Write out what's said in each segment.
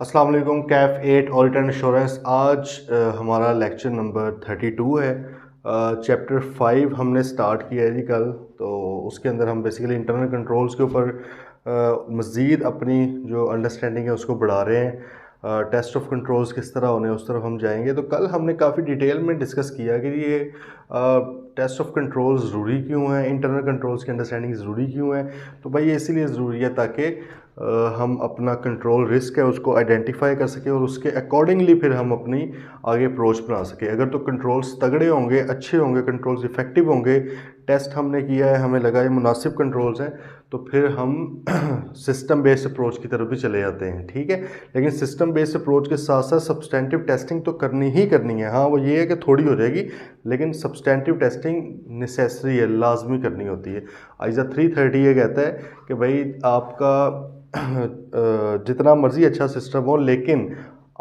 अस्सलाम वालेकुम। Kaif 8 audit and insurance. आज हमारा लेक्चर नंबर 32 है। चैप्टर 5 हमने स्टार्ट किया है जी कल। तो उसके अंदर हम बेसिकली इंटरनल कंट्रोल्स के ऊपर मज़ीद अपनी जो अंडरस्टैंडिंग है उसको बढ़ा रहे हैं। टेस्ट ऑफ कंट्रोल्स किस तरह होने उस तरफ हम जाएंगे। तो कल हमने काफ़ी डिटेल में डिस्कस किया कि ये टेस्ट ऑफ कंट्रोल ज़रूरी क्यों है, इंटरनल कंट्रोल्स की अंडरस्टैंडिंग ज़रूरी क्यों है। तो भाई ये इसीलिए ज़रूरी है ताकि हम अपना कंट्रोल रिस्क है उसको आइडेंटिफाई कर सकें और उसके अकॉर्डिंगली फिर हम अपनी आगे अप्रोच बना सकें। अगर तो कंट्रोल्स तगड़े होंगे, अच्छे होंगे, कंट्रोल्स इफ़ेक्टिव होंगे, टेस्ट हमने किया है, हमें लगा ये मुनासिब कंट्रोल्स हैं, तो फिर हम सिस्टम बेस्ड अप्रोच की तरफ भी चले जाते हैं। ठीक है, लेकिन सिस्टम बेस्ड अप्रोच के साथ साथ सब्सटेंटिव टेस्टिंग तो करनी ही करनी है। हाँ, वो ये है कि थोड़ी हो जाएगी, लेकिन सब्सटेंटिव टेस्टिंग नेसेसरी है, लाजमी करनी होती है। आइज़ा 330 ये कहता है कि भाई आपका जितना मर्ज़ी अच्छा सिस्टम हो, लेकिन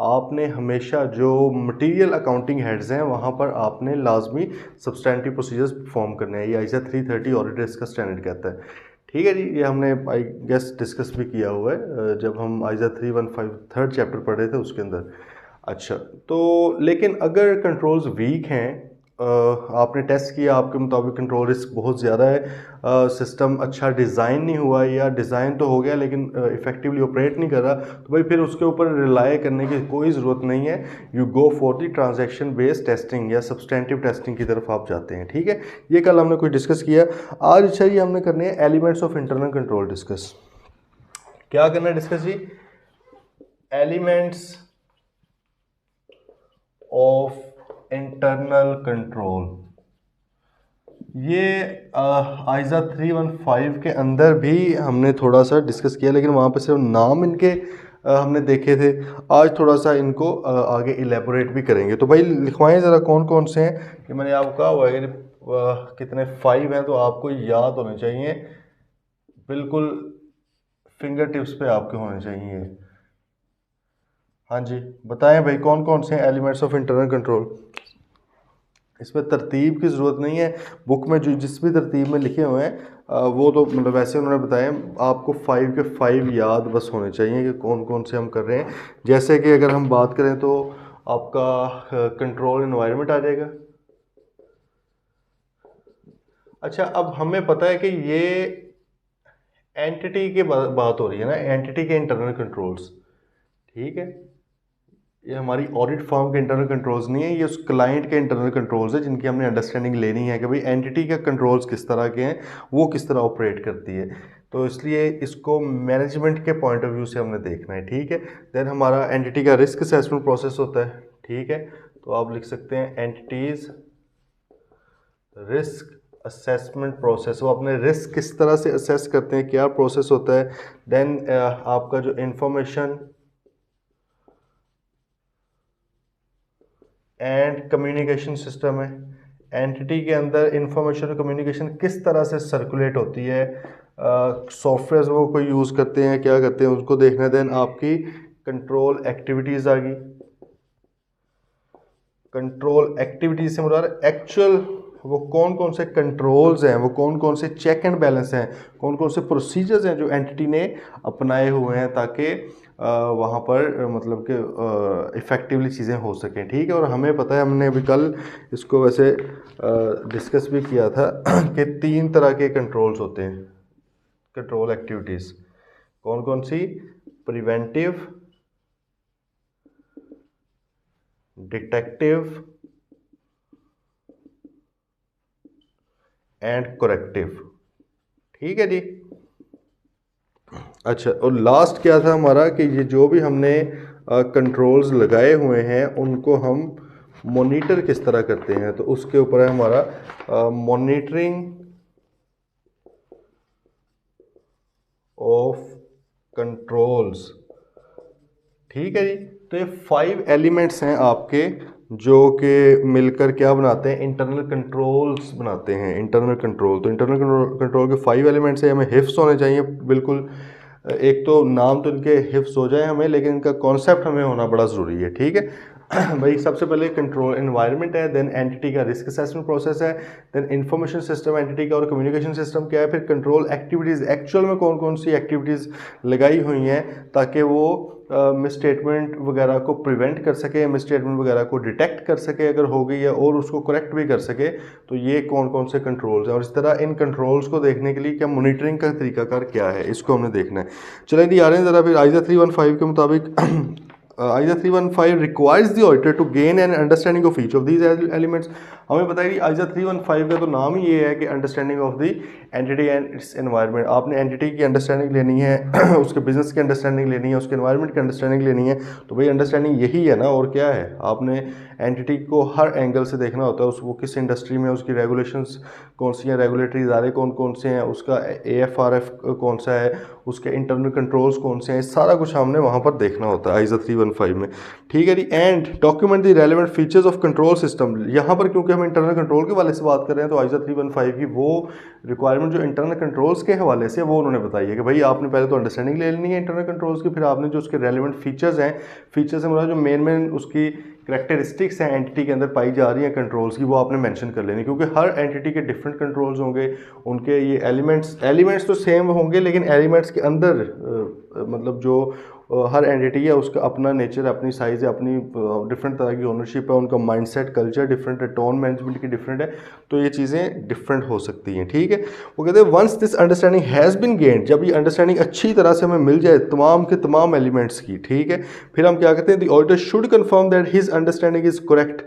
आपने हमेशा जो मटेरियल अकाउंटिंग हेड्स हैं वहाँ पर आपने लाजमी सब्सटेंटिव प्रोसीजर्स परफॉर्म करने हैं। ये आइज़ा 330 ऑडिट रिस्क का स्टैंडर्ड कहता है। ठीक है जी, ये हमने आई गेस डिस्कस भी किया हुआ है जब हम आइज़ा 315 थर्ड चैप्टर पढ़े थे उसके अंदर। अच्छा, तो लेकिन अगर कंट्रोल्स वीक हैं, आपने टेस्ट किया, आपके मुताबिक कंट्रोल रिस्क बहुत ज़्यादा है, सिस्टम अच्छा डिज़ाइन नहीं हुआ या डिज़ाइन तो हो गया लेकिन इफ़ेक्टिवली ऑपरेट नहीं कर रहा, तो भाई फिर उसके ऊपर रिलाई करने की कोई ज़रूरत नहीं है। You go for the transaction based testing या सब्सटेंटिव टेस्टिंग की तरफ आप जाते हैं। ठीक है, ये कल हमने कुछ डिस्कस किया। आज अच्छा ये हमने करने हैं elements of internal control discuss. क्या करना है डिस्कस जी? Elements of internal control. ये आइज़ा 315 के अंदर भी हमने थोड़ा सा डिस्कस किया, लेकिन वहाँ पे सिर्फ नाम इनके हमने देखे थे। आज थोड़ा सा इनको आगे इलेबोरेट भी करेंगे। तो भाई लिखवाएं ज़रा कौन कौन से हैं। कि मैंने आपको कहा हुआ है कि कितने 5 हैं, तो आपको याद होने चाहिए, बिल्कुल फिंगर टिप्स पे आपके होने चाहिए। हाँ जी, बताएं भाई कौन कौन से एलिमेंट्स ऑफ इंटरनल कंट्रोल। इसमें तरतीब की ज़रूरत नहीं है, बुक में जो जिस भी तरतीब में लिखे हुए हैं वो तो मतलब वैसे उन्होंने बताया। आपको 5 के 5 याद बस होने चाहिए कि कौन कौन से हम कर रहे हैं। जैसे कि अगर हम बात करें तो आपका कंट्रोल एनवायरनमेंट आ जाएगा। अच्छा, अब हमें पता है कि ये एंटिटी की बात हो रही है ना, एंटिटी के इंटरनल कंट्रोल्स। ठीक है, ये हमारी ऑडिट फर्म के इंटरनल कंट्रोल्स नहीं है, ये उस क्लाइंट के इंटरनल कंट्रोल्स है जिनकी हमने अंडरस्टैंडिंग लेनी है कि भाई एंटिटी के कंट्रोल्स किस तरह के हैं, वो किस तरह ऑपरेट करती है। तो इसलिए इसको मैनेजमेंट के पॉइंट ऑफ व्यू से हमने देखना है। ठीक है, देन हमारा एंटिटी का रिस्क असेसमेंट प्रोसेस होता है। ठीक है, तो आप लिख सकते हैं एंटिटीज रिस्क असेसमेंट प्रोसेस। वो अपने रिस्क किस तरह से असेस करते हैं, क्या प्रोसेस होता है। देन आपका जो इंफॉर्मेशन एंड कम्युनिकेशन सिस्टम है, एंटिटी के अंदर इंफॉर्मेशन और कम्युनिकेशन किस तरह से सर्कुलेट होती है, सॉफ्टवेयर वो कोई यूज़ करते हैं, क्या करते हैं, उसको देखना है। देन आपकी कंट्रोल एक्टिविटीज़ आ गई। कंट्रोल एक्टिविटीज से मुराद एक्चुअल वो कौन कौन से कंट्रोल्स हैं, वो कौन कौन से चेक एंड बैलेंस हैं, कौन कौन से प्रोसीजर्स हैं जो एंटिटी ने अपनाए हुए हैं ताकि वहाँ पर मतलब कि इफ़ेक्टिवली चीज़ें हो सकें। ठीक है, और हमें पता है, हमने अभी कल इसको वैसे डिस्कस भी किया था कि 3 तरह के कंट्रोल्स होते हैं, कंट्रोल एक्टिविटीज़। कौन कौन सी? Preventive, detective and corrective. ठीक है जी। अच्छा, और लास्ट क्या था हमारा कि ये जो भी हमने कंट्रोल्स लगाए हुए हैं उनको हम मॉनिटर किस तरह करते हैं, तो उसके ऊपर है हमारा मॉनिटरिंग ऑफ कंट्रोल्स। ठीक है जी। तो ये 5 एलिमेंट्स हैं आपके जो कि मिलकर क्या बनाते हैं, इंटरनल कंट्रोल्स बनाते हैं। इंटरनल कंट्रोल, तो इंटरनल कंट्रोल के 5 एलिमेंट्स हैं, हमें हिफ्स होने चाहिए बिल्कुल। एक तो नाम तो इनके हिफ्स हो जाए हमें, लेकिन इनका कॉन्सेप्ट हमें होना बड़ा ज़रूरी है। ठीक है भाई, सबसे पहले कंट्रोल एनवायरनमेंट है, देन एंटिटी का रिस्क असेसमेंट प्रोसेस है, देन इंफॉर्मेशन सिस्टम एंटिटी का, और कम्युनिकेशन सिस्टम क्या है, फिर कंट्रोल एक्टिविटीज़, एक्चुअल में कौन कौन सी एक्टिविटीज़ लगाई हुई हैं ताकि वो मिसस्टेटमेंट वगैरह को प्रिवेंट कर सके, मिसस्टेटमेंट वगैरह को डिटेक्ट कर सके अगर हो गई है, और उसको करेक्ट भी कर सके। तो ये कौन कौन से कंट्रोल्स हैं, और इस तरह इन कंट्रोल्स को देखने के लिए क्या मॉनिटरिंग का तरीकाकार क्या है, इसको हमने देखना है। चलिए जी आ रहे हैं ज़रा फिर आइजा 315 के मुताबिक। ISA 315 requires the auditor to gain an understanding of each of these elements. हमें बताइए आइजा 315 का तो नाम ही ये है कि understanding of the entity and it's environment. आपने एंटिटी की अंडरस्टैंडिंग लेनी है, उसके बिजनेस की अंडरस्टैंडिंग लेनी है, उसके एनवायरनमेंट की अंडरस्टैंडिंग लेनी है। तो भाई अंडरस्टैंडिंग यही है ना, और क्या है। आपने एंटिटी को हर एंगल से देखना होता है, वो किस इंडस्ट्री में, उसकी रेगुलेशंस कौन सी हैं, रेगुलेटरी इदारे कौन कौन से हैं, उसका AFRF कौन सा है, उसके इंटरनल कंट्रोल्स कौन से हैं, सारा कुछ हमने वहाँ पर देखना होता है आइजा 315 में। ठीक है जी। And document the relevant features of control system. यहाँ पर क्योंकि हम इंटरनल कंट्रोल के हवाले से बात कर रहे हैं, तो आइजा 315 की वो रिक्वायरमेंट जो इंटरनल कंट्रोल्स के हवाले से वो उन्होंने बताई है कि भाई आपने पहले तो अंडरस्टैंडिंग ले लेनी है इंटरनल कंट्रोल्स की, फिर आपने जो उसके रेलेवेंट फीचर्स हैं, फीचर्स से मतलब जो मेन उसकी करैक्टरिस्टिक्स हैं एंटिटी के अंदर पाई जा रही हैं कंट्रोल्स की, वो आपने मेंशन कर लेनी, क्योंकि हर एंटिटी के डिफरेंट कंट्रोल्स होंगे, उनके ये एलिमेंट्स तो सेम होंगे, लेकिन एलिमेंट्स के अंदर मतलब जो हर एंटिटी है उसका अपना नेचर, अपनी साइज़ है, अपनी डिफरेंट तरह की ओनरशिप है, उनका माइंडसेट कल्चर डिफरेंट है, टोन मैनेजमेंट की डिफरेंट है, तो ये चीज़ें डिफरेंट हो सकती हैं। ठीक है। वो कहते हैं once this understanding has been gained, जब ये अंडरस्टैंडिंग अच्छी तरह से हमें मिल जाए तमाम के तमाम एलिमेंट्स की, ठीक है, फिर हम क्या कहते हैं, the auditor should confirm that his understanding is correct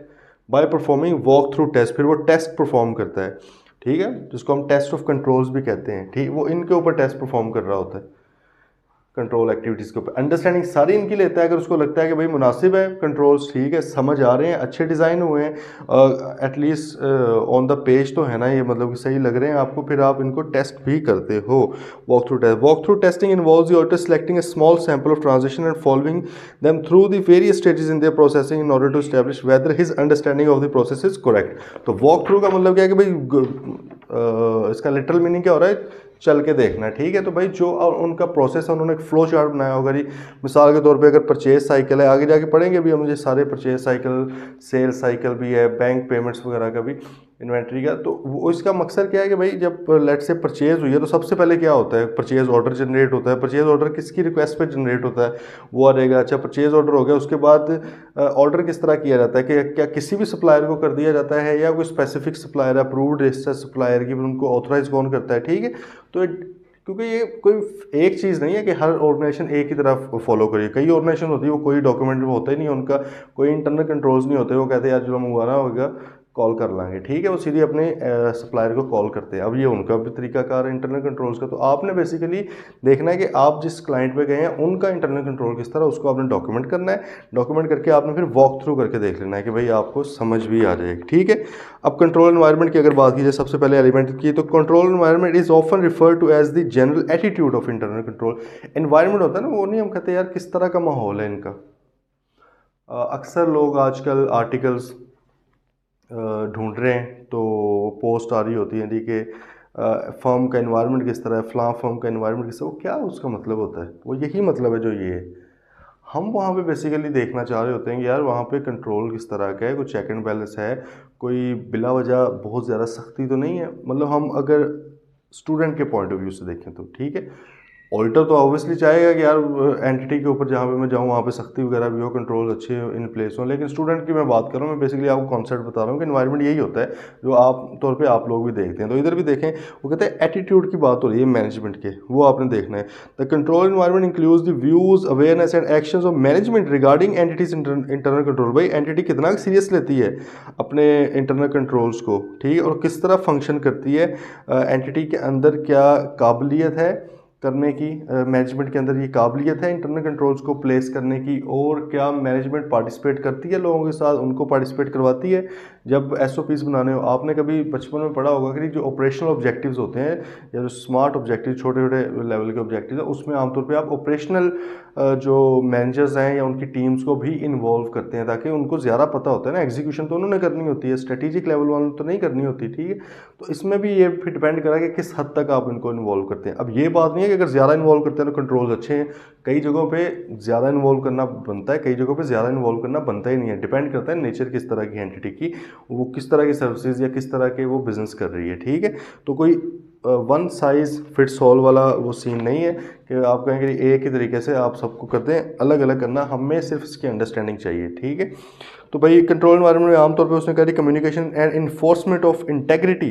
by performing walk through test. फिर वो टेस्ट परफॉर्म करता है, ठीक है, जिसको हम टेस्ट ऑफ कंट्रोल्स भी कहते हैं। ठीक, वो इनके ऊपर टेस्ट परफॉर्म कर रहा होता है कंट्रोल एक्टिविटीज़ के ऊपर, अंडरस्टैंडिंग सारी इनकी लेता है। अगर उसको लगता है कि भाई मुनासिब है, कंट्रोल्स ठीक है, समझ आ रहे हैं, अच्छे डिज़ाइन हुए हैं, एटलीस्ट ऑन द पेज तो है ना ये, मतलब कि सही लग रहे हैं आपको, फिर आप इनको टेस्ट भी करते हो। Walk through testing involves the auditor selecting a small sample of transition and following them through the various stages in their processing in order to establish whether his understanding of the process is correct. तो walk through का मतलब क्या है कि भाई इसका literal meaning क्या हो रहा है, चल के देखना। ठीक है। तो भाई जो उनका प्रोसेस है, उन्होंने एक फ्लो चार्ट बनाया होगा जी। मिसाल के तौर पे अगर परचेज साइकिल है, आगे जाके पढ़ेंगे भी हम ये सारे परचेज साइकिल, सेल्स साइकिल भी है, बैंक पेमेंट्स वगैरह का भी, इन्वेंट्री का। तो वो इसका मकसद क्या है कि भाई जब लेट से परचेज हुई है तो सबसे पहले क्या होता है, परचेज ऑर्डर जनरेट होता है। परचेज ऑर्डर किसकी रिक्वेस्ट पे जनरेट होता है, वो आ रहेगा। अच्छा, परचेज ऑर्डर हो गया, उसके बाद ऑर्डर किस तरह किया जाता है, कि क्या किसी भी सप्लायर को कर दिया जाता है या कोई specific supplier, approved registered supplier की, उनको ऑथराइज कौन करता है। ठीक है। तो क्योंकि ये कोई एक चीज़ नहीं है कि हर ऑर्गेनाइजेशन एक ही तरफ फॉलो करिए, कई ऑर्गेनाइजेशन होती है वो कोई डॉक्यूमेंट होता ही नहीं, उनका कोई इंटरनल कंट्रोल्स नहीं होते, वो कहते हैं यार जो मंगवाना होगा कॉल कर लांगे। ठीक है। वो सीधे अपने सप्लायर को कॉल करते हैं। अब ये उनका भी तरीकाकार है इंटरनल कंट्रोल्स का। तो आपने बेसिकली देखना है कि आप जिस क्लाइंट पे गए हैं उनका इंटरनल कंट्रोल किस तरह, उसको आपने डॉक्यूमेंट करना है। डॉक्यूमेंट करके आपने फिर वॉक थ्रू करके देख लेना है कि भाई आपको समझ भी आ जाएगी। ठीक है। अब कंट्रोल एनवायरनमेंट की अगर बात की जाए, सबसे पहले एलिमेंट की, तो control environment is often refer to as the general attitude of internal control. Environment होता है ना, वो नहीं हम कहते यार किस तरह का माहौल है इनका। अक्सर लोग आजकल आर्टिकल्स ढूंढ रहे हैं तो पोस्ट आ रही होती है जी कि फर्म का एनवायरनमेंट किस तरह है, फलां फर्म का एनवायरनमेंट किस तरह, वो क्या उसका मतलब होता है, वो यही मतलब है जो ये है। हम वहाँ पे बेसिकली देखना चाह रहे होते हैं कि यार वहाँ पे कंट्रोल किस तरह का है, कोई चेक एंड बैलेंस है, कोई बिला वजह बहुत ज़्यादा सख्ती तो नहीं है। मतलब हम अगर स्टूडेंट के पॉइंट ऑफ व्यू से देखें तो ठीक है, ऑडिटर तो ऑब्वियसली चाहेगा कि यार एंटिटी के ऊपर जहाँ पे मैं जाऊँ वहाँ पे सख्ती वगैरह भी हो, कंट्रोल अच्छे इन प्लेस हो। लेकिन स्टूडेंट की मैं बात कर रहा हूँ, मैं बेसिकली आपको कॉन्सेप्ट बता रहा हूँ कि एनवायरनमेंट यही होता है जो आप तौर पे आप लोग भी देखते हैं। तो इधर भी देखें, वो कहते हैं एटीट्यूड की बात हो रही है मैनेजमेंट के, वो आपने देखना है। The control environment includes the views, awareness and actions of management regarding entities internal control. भाई एंटिटी कितना सीरियस लेती है अपने इंटरनल कंट्रोल्स को, ठीक है, और किस तरह फंक्शन करती है, एंटिटी के अंदर क्या काबिलियत है करने की, मैनेजमेंट के अंदर ये काबिलियत है इंटरनल कंट्रोल्स को प्लेस करने की, और क्या मैनेजमेंट पार्टिसिपेट करती है लोगों के साथ, उनको पार्टिसिपेट करवाती है जब एसओपीज़ बनाने हो। आपने कभी बचपन में पढ़ा होगा कि जो ऑपरेशनल ऑब्जेक्टिव्स होते हैं या जो स्मार्ट ऑब्जेक्टिव, छोटे छोटे लेवल के ऑब्जेक्टिव है, उसमें आमतौर पे आप ऑपरेशनल जो मैनेजर्स हैं या उनकी टीम्स को भी इन्वॉल्व करते हैं, ताकि उनको ज़्यादा पता होता है ना, एग्जीक्यूशन तो उन्होंने करनी होती है, स्ट्रेटेजिक लेवल वालों तो नहीं करनी होती। ठीक है। तो इसमें भी ये फिर डिपेंड करा कि किस हद तक आप इनको इन्वॉल्व करते हैं। अब ये बात नहीं है कि अगर ज़्यादा इन्वॉल्व करते हैं तो कंट्रोल्स अच्छे हैं, कई जगहों पे ज़्यादा इन्वॉल्व करना बनता है, कई जगहों पे ज़्यादा इन्वॉल्व करना बनता ही नहीं है। डिपेंड करता है नेचर किस तरह की एंटिटी की वो किस तरह की सर्विसेज या किस तरह के वो बिज़नेस कर रही है, ठीक है। तो कोई वन साइज़ फिट्स ऑल वाला वो सीन नहीं है कि आप कहेंगे एक ही तरीके से आप सबको करते हैं, अलग अलग करना, हमें सिर्फ इसकी अंडरस्टैंडिंग चाहिए, ठीक है। तो भाई कंट्रोल एनवायरनमेंट में आमतौर पर उसने कहा communication and enforcement of integrity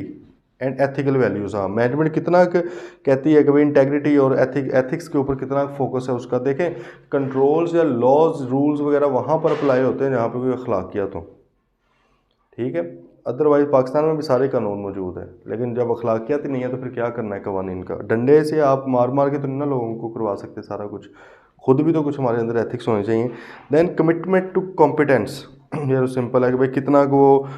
and ethical values. हाँ, मैनेजमेंट कितना कहती है कि भाई इंटेग्रिटी और एथिक्स के ऊपर कितना फोकस है उसका। देखें, कंट्रोल्स या लॉज रूल्स वगैरह वहाँ पर अप्लाई होते हैं जहाँ पे कोई अखलाकियात हो, ठीक है। अदरवाइज पाकिस्तान में भी सारे कानून मौजूद है, लेकिन जब अखलाकियात ही नहीं है तो फिर क्या करना है कवानीन का। डंडे से आप मार मार के तो नहीं ना लोगों को करवा सकते सारा कुछ, खुद भी तो कुछ हमारे अंदर एथिक्स होने चाहिए। देन कमिटमेंट टू कॉम्पिटेंस, ये सिंपल है कि भाई कितना वो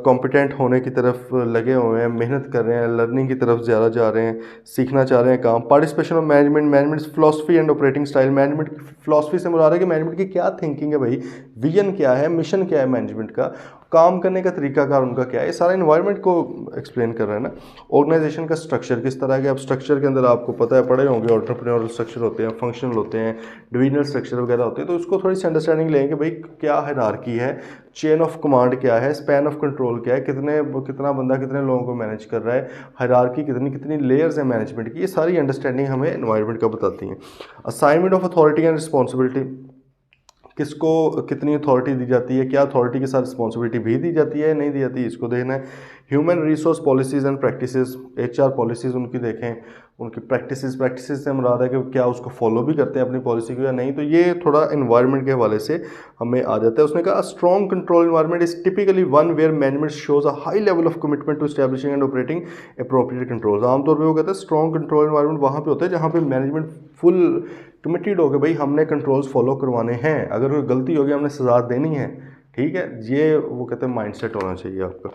कॉम्पिटेंट होने की तरफ लगे हुए हैं, मेहनत कर रहे हैं, लर्निंग की तरफ ज़्यादा जा रहे हैं, सीखना चाह रहे हैं काम। Participation of management philosophy and operating style, management की फिलॉसफी से मुराद है कि मैनेजमेंट की क्या थिंकिंग है भाई, विजन क्या है, मिशन क्या है मैनेजमेंट का, काम करने का तरीकाकार उनका क्या है, ये सारा इन्वायरमेंट को एक्सप्लेन कर रहा है ना। ऑर्गेनाइजेशन का स्ट्रक्चर किस तरह के, अब स्ट्रक्चर के अंदर आपको पता है, पढ़े होंगे, एंटरप्रेन्योरल स्ट्रक्चर होते हैं, फंक्शनल होते हैं, डिविजनल स्ट्रक्चर वगैरह होते हैं। तो उसको थोड़ी सी अंडरस्टैंडिंग लेंगे भाई क्या हायरार्की है, चेन ऑफ कमांड क्या है, स्पैन ऑफ कंट्रोल क्या है, कितना बंदा कितने लोगों को मैनेज कर रहा है, हायरार्की कितनी कितनी लेयर्स है मैनेजमेंट की, ये सारी अंडरस्टैंडिंग हमें एनवायरनमेंट का बताती हैं। Assignment of authority and responsibility, किसको कितनी अथॉरिटी दी जाती है, क्या अथॉरिटी के साथ रिस्पॉन्सिबिलिटी भी दी जाती है, नहीं दी जाती, इसको देखना है। Human resource policies and practices, HR policies उनकी देखें, उनकी प्रैक्टिसेस से मुराद है कि क्या उसको फॉलो भी करते हैं अपनी पॉलिसी को या नहीं। तो ये थोड़ा एनवायरनमेंट के हवाले से हमें आ जाता है। उसने कहा strong control environment is typically one where management shows a high level of commitment to establishing and operating appropriate controls. आमतौर पर वो कहते हैं स्ट्रॉन्ग कंट्रोल एनवायरनमेंट वहाँ पे होता है जहाँ पे मैनेजमेंट फुल कमिटेड हो गए, भाई हमने कंट्रोल्स फॉलो करवाने हैं, अगर कोई गलती होगी हमने सजा देनी है, ठीक है। ये वो कहते हैं माइंडसेट होना चाहिए आपका,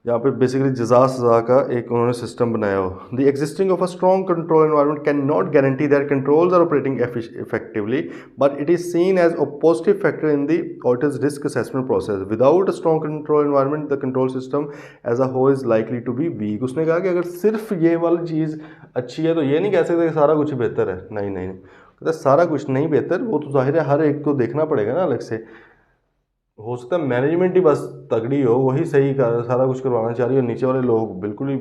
जहाँ पे बेसिकली जजा सजा का एक उन्होंने सिस्टम बनाया हो। The existing of a strong control environment can not guarantee that controls are operating effectively, but it is seen as a positive factor in the auditor's risk assessment process. Without a strong control environment the control system as a whole is likely to be weak. उसने कहा कि अगर सिर्फ ये वाली चीज़ अच्छी है तो ये नहीं कह सकते कि सारा कुछ बेहतर है, नहीं नहीं नहीं, कहता सारा कुछ नहीं बेहतर, वो तो जाहिर है हर एक को देखना पड़ेगा ना अलग से। हो सकता है मैनेजमेंट ही बस तगड़ी हो, वही सही सारा कुछ करवाना चाह रही हो, नीचे वाले लोग बिल्कुल ही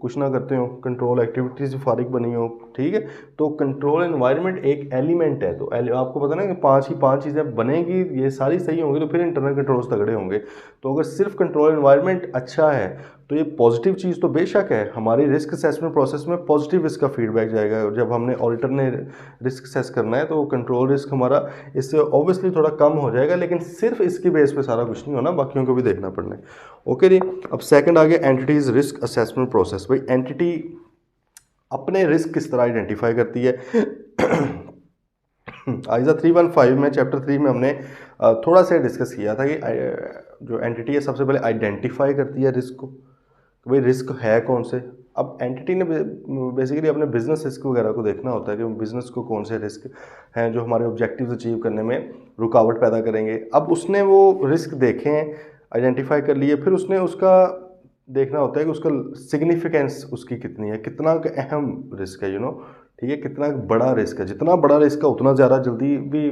कुछ ना करते हो, कंट्रोल एक्टिविटीज से फारिग बनी हो, ठीक है। तो कंट्रोल एनवायरनमेंट एक एलिमेंट है, तो आपको पता ना कि पांच चीज़ें बनेगी, ये सारी सही होंगी तो फिर इंटरनल कंट्रोल्स तगड़े होंगे। तो अगर सिर्फ कंट्रोल एनवायरनमेंट अच्छा है तो ये पॉजिटिव चीज़ तो बेशक है, हमारी रिस्क असेसमेंट प्रोसेस में पॉजिटिव इसका फीडबैक जाएगा। जब हमने ऑडिटर ने रिस्क असेस करना है तो कंट्रोल रिस्क हमारा इससे ऑब्वियसली थोड़ा कम हो जाएगा, लेकिन सिर्फ इसकी बेस पे सारा कुछ नहीं होना, बाकियों को भी देखना पड़ना है। ओके जी, अब सेकंड आ गया एंटिटीज रिस्क असेसमेंट प्रोसेस। भाई एंटिटी अपने रिस्क किस तरह आइडेंटिफाई करती है। आइजा 315 में चैप्टर 3 में हमने थोड़ा सा डिस्कस किया था कि जो एंटिटी है सबसे पहले आइडेंटिफाई करती है रिस्क को, कि भाई रिस्क है कौन से। अब एंटिटी ने बेसिकली अपने बिजनेस रिस्क वगैरह को देखना होता है कि बिजनेस को कौन से रिस्क हैं जो हमारे ऑब्जेक्टिव्स अचीव करने में रुकावट पैदा करेंगे। अब उसने वो रिस्क देखे, आइडेंटिफाई कर लिए, फिर उसने उसका देखना होता है कि उसका सिग्निफिकेंस उसकी कितनी है, कितना अहम रिस्क है, ठीक है, कितना बड़ा रिस्क है। जितना बड़ा रिस्क है उतना ज़्यादा जल्दी भी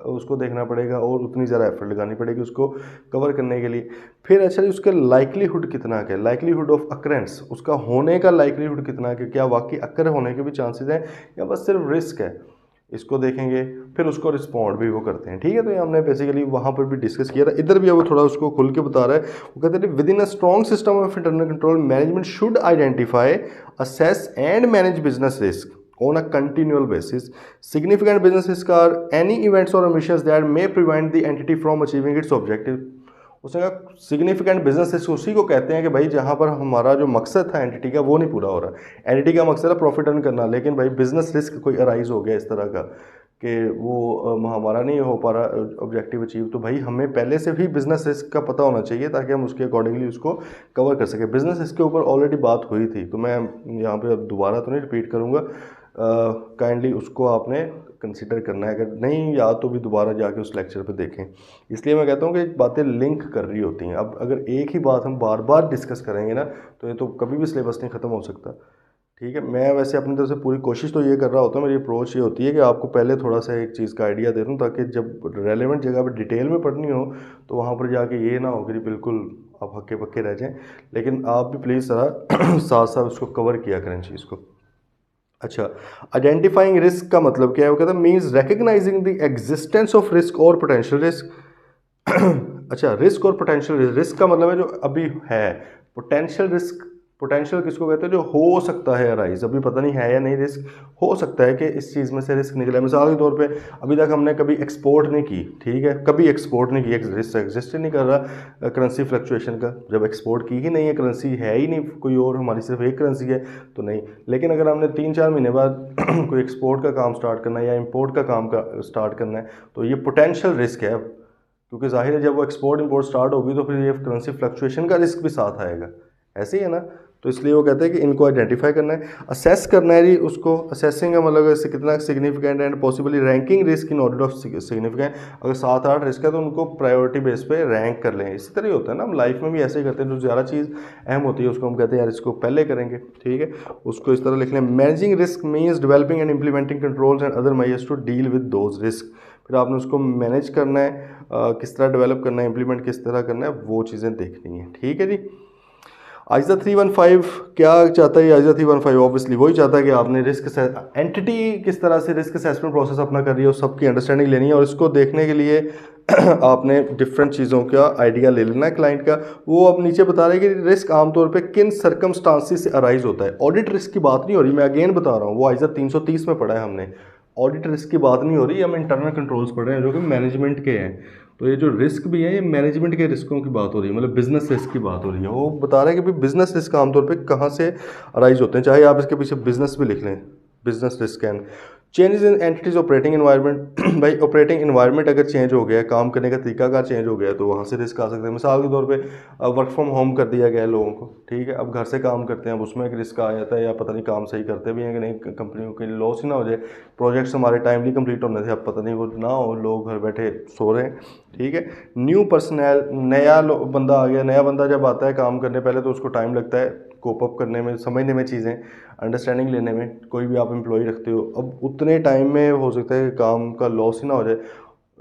उसको देखना पड़ेगा और उतनी ज़्यादा एफर्ट लगानी पड़ेगी उसको कवर करने के लिए। फिर अच्छा जी उसके लाइकलीहुड कितना है, लाइकलीहुड ऑफ अकरेंस, उसका होने का लाइकलीहुड कितना है कि क्या वाकई अकर होने के भी चांसेस हैं या बस सिर्फ रिस्क है, इसको देखेंगे। फिर उसको रिस्पॉन्ड भी वो करते हैं, ठीक है। तो ये हमने बेसिकली वहाँ पर भी डिस्कस किया था, इधर भी अब थोड़ा उसको खुल के बता रहा है। वो कहते हैं with in a strong system of internal control management should identify, assess and manage business risk on a continual basis. Significant business risk are any events or omissions that may prevent the entity from achieving its objective. उसने कहा significant business risk उसी को कहते हैं कि भाई जहाँ पर हमारा जो मकसद था एंटिटी का वो नहीं पूरा हो रहा। एंटिटी का मकसद है प्रॉफिट अर्न करना, लेकिन भाई बिजनेस रिस्क कोई अराइज हो गया इस तरह का कि वो हमारा नहीं हो पा रहा ऑब्जेक्टिव अचीव, तो भाई हमें पहले से भी बिजनेस रिस्क का पता होना चाहिए ताकि हम उसके अकॉर्डिंगली उसको कवर कर सकें। बिजनेस रिस्क के ऊपर ऑलरेडी बात हुई थी, तो मैं यहाँ पे अब दोबारा तो नहीं रिपीट करूँगा, काइंडली उसको आपने कंसिडर करना है, अगर नहीं याद तो भी दोबारा जाके उस लेक्चर पे देखें। इसलिए मैं कहता हूँ कि बातें लिंक कर रही होती हैं। अब अगर एक ही बात हम बार बार डिस्कस करेंगे ना तो ये तो कभी भी सिलेबस नहीं ख़त्म हो सकता। ठीक है। मैं वैसे अपनी तरफ से पूरी कोशिश तो ये कर रहा होता हूँ, मेरी अप्रोच ये होती है कि आपको पहले थोड़ा सा एक चीज़ का आइडिया दे दूँ, ताकि जब रेलेवेंट जगह पर डिटेल में पढ़नी हो तो वहाँ पर जाके ये ना हो कि बिल्कुल आप हक्के पक्के रह जाएं। लेकिन आप भी प्लीज़ ज़रा साथ साथ उसको कवर किया करें चीज़ को। अच्छा, आइडेंटिफाइंग रिस्क का मतलब क्या है? वो कहता है means recognising the existence of risk और पोटेंशियल रिस्क। अच्छा, रिस्क और पोटेंशियल रिस्क, रिस्क का मतलब है जो अभी है। पोटेंशियल रिस्क, पोटेंशियल किसको कहते हैं? जो हो सकता है अराइज, अभी पता नहीं है या नहीं, रिस्क हो सकता है कि इस चीज़ में से रिस्क निकले। मिसाल के तौर पे अभी तक हमने कभी एक्सपोर्ट नहीं की, ठीक है, कभी एक्सपोर्ट नहीं की, रिस्क एग्जिस्ट ही नहीं कर रहा करेंसी फ्लक्चुएशन का। जब एक्सपोर्ट की ही नहीं है, करेंसी है ही नहीं कोई और, हमारी सिर्फ एक करेंसी है तो नहीं। लेकिन अगर हमने 3-4 महीने बाद कोई एक्सपोर्ट का काम स्टार्ट करना है या इम्पोर्ट का काम स्टार्ट करना है तो ये पोटेंशियल रिस्क है। क्योंकि जाहिर है जब वो एक्सपोर्ट इंपोर्ट स्टार्ट होगी तो फिर ये करेंसी फ्लक्चुएशन का रिस्क भी साथ आएगा, ऐसे ही है ना। तो इसलिए वो कहते हैं कि इनको आइडेंटिफाई करना है, असेस करना है जी उसको। असेसिंग का मतलब इससे कितना significant and possibly ranking risk in order of significant. अगर 7-8 रिस्क है तो उनको प्रायोरिटी बेस पे रैंक कर लें। इसी तरह ही होता है ना, हम लाइफ में भी ऐसे ही करते हैं, जो ज़्यादा चीज़ अहम होती है उसको हम कहते हैं यार इसको पहले करेंगे, ठीक है। उसको इस तरह लिख लें, managing risk means developing and implementing controls and other measures to deal with those risk. फिर आपने उसको मैनेज करना है, किस तरह डेवलप करना है, इंप्लीमेंट किस तरह करना है, वो चीज़ें देखनी है, ठीक है जी। आइजा 315 क्या चाहता है? आइजा 315 ऑब्वियसली वही चाहता है कि आपने रिस्क एंटिटी किस तरह से रिस्क असेसमेंट प्रोसेस अपना कर रही है, उस सबकी अंडरस्टैंडिंग लेनी है। और इसको देखने के लिए आपने डिफरेंट चीज़ों का आइडिया ले लेना है क्लाइंट का। वो अब नीचे बता रहे हैं कि रिस्क आमतौर पे किन सर्कमस्टांसिस से अराइज होता है। ऑडिट रिस्क की बात नहीं हो रही, मैं अगेन बता रहा हूँ, वो आइजा 330 में पढ़ा है हमने। ऑडिट रिस्क की बात नहीं हो रही, हम इंटरनल कंट्रोल्स पढ़ रहे हैं जो कि मैनेजमेंट के हैं। तो ये जो रिस्क भी है ये मैनेजमेंट के रिस्कों की बात हो रही है, मतलब बिजनेस रिस्क की बात हो रही है। वो बता रहे हैं कि भाई बिजनेस रिस्क आमतौर पे कहाँ से अराइज होते हैं, चाहे आप इसके पीछे बिजनेस भी लिख लें, business risk and changes in entities operating environment. भाई ऑपरेटिंग एनवायरनमेंट अगर चेंज हो गया है, काम करने का तरीका कार चेंज हो गया है, तो वहाँ से रिस्क आ सकते हैं। मिसाल के तौर पे वर्क फ्रॉम होम कर दिया गया है लोगों को, ठीक है, अब घर से काम करते हैं, अब उसमें एक रिस्क आ जाता है, या पता नहीं काम सही करते भी हैं कि नहीं, कंपनियों के लॉस ही ना हो जाए, प्रोजेक्ट्स हमारे टाइमली कंप्लीट होने थे, अब पता नहीं वो ना हो, लोग घर बैठे सो रहे हैं, ठीक है। न्यू पर्सनल, नया बंदा आ गया, नया बंदा जब आता है काम करने, पहले तो उसको टाइम लगता है कोप अप करने में, समझने में चीज़ें, अंडरस्टैंडिंग लेने में। कोई भी आप एम्प्लॉय रखते हो, अब उतने टाइम में हो सकता है कि काम का लॉस ही ना हो जाए,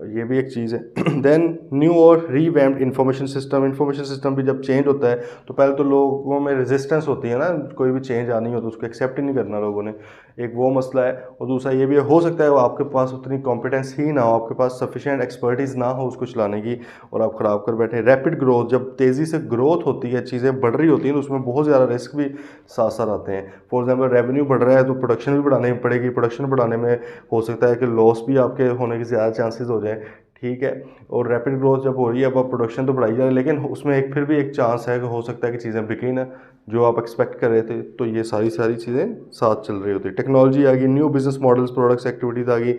ये भी एक चीज़ है। देन न्यू और revamped information system. Information system भी जब चेंज होता है तो पहले तो लोगों में रेजिस्टेंस होती है ना, कोई भी चेंज आनी हो तो उसको एक्सेप्ट ही नहीं करना लोगों ने, एक वो मसला है। और दूसरा ये भी हो सकता है वो आपके पास उतनी कॉम्पिटेंस ही ना हो, आपके पास सफिशिएंट एक्सपर्टीज़ ना हो उसको चलाने की, और आप ख़राब कर बैठे। रैपिड ग्रोथ, जब तेज़ी से ग्रोथ होती है, चीज़ें बढ़ रही होती हैं, तो उसमें बहुत ज़्यादा रिस्क भी साथ साथ आते हैं। फॉर एग्जाम्पल रेवेन्यू बढ़ रहा है तो प्रोडक्शन भी बढ़ानी पड़ेगी, प्रोडक्शन बढ़ाने में हो सकता है कि लॉस भी आपके होने के ज़्यादा चांसेस हो जाए, ठीक है। और रैपिड ग्रोथ जब हो रही है, अब आप प्रोडक्शन तो बढ़ाई जा रही है, लेकिन उसमें एक फिर भी एक चांस है कि हो सकता है कि चीज़ें बिके ना जो आप एक्सपेक्ट कर रहे थे। तो ये सारी चीज़ें साथ चल रही होती है। टेक्नोलॉजी आ गई, new business models, products, activities आ गई।